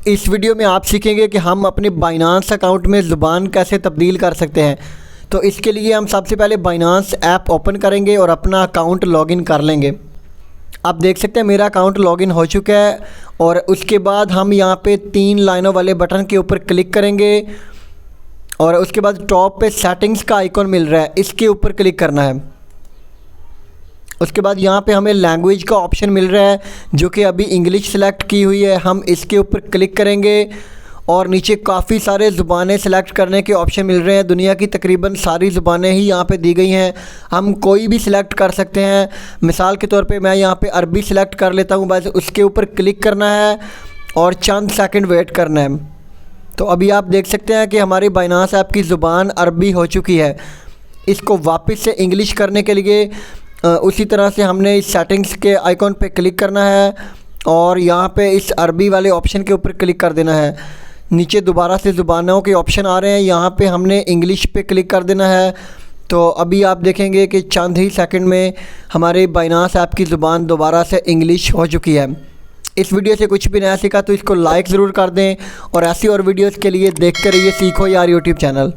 इस वीडियो में आप सीखेंगे कि हम अपने बाइनांस अकाउंट में ज़ुबान कैसे तब्दील कर सकते हैं। तो इसके लिए हम सबसे पहले बाइनांस ऐप ओपन करेंगे और अपना अकाउंट लॉगिन कर लेंगे। आप देख सकते हैं मेरा अकाउंट लॉगिन हो चुका है और उसके बाद हम यहाँ पे 3 लाइनों वाले बटन के ऊपर क्लिक करेंगे और उसके बाद टॉप पे सेटिंग्स का आइकॉन मिल रहा है, इसके ऊपर क्लिक करना है। उसके बाद यहाँ पे हमें लैंग्वेज का ऑप्शन मिल रहा है जो कि अभी इंग्लिश सेलेक्ट की हुई है, हम इसके ऊपर क्लिक करेंगे और नीचे काफ़ी सारे ज़ुबानें सेलेक्ट करने के ऑप्शन मिल रहे हैं। दुनिया की तकरीबन सारी ज़ुबानें ही यहाँ पे दी गई हैं, हम कोई भी सिलेक्ट कर सकते हैं। मिसाल के तौर पे मैं यहाँ पे अरबी सिलेक्ट कर लेता हूँ, बस उसके ऊपर क्लिक करना है और चंद सेकंड वेट करना है। तो अभी आप देख सकते हैं कि हमारी बाइनांस ऐप की ज़ुबान अरबी हो चुकी है। इसको वापस से इंग्लिश करने के लिए उसी तरह से हमने इस सेटिंग्स के आइकॉन पे क्लिक करना है और यहाँ पे इस अरबी वाले ऑप्शन के ऊपर क्लिक कर देना है। नीचे दोबारा से ज़ुबानों के ऑप्शन आ रहे हैं, यहाँ पे हमने इंग्लिश पे क्लिक कर देना है। तो अभी आप देखेंगे कि चंद ही सेकंड में हमारे बाइनांस ऐप की ज़ुबान दोबारा से इंग्लिश हो चुकी है। इस वीडियो से कुछ भी नया सीखा तो इसको लाइक ज़रूर कर दें और ऐसी और वीडियोज़ के लिए देखते रहिए सीखो यार यूट्यूब चैनल।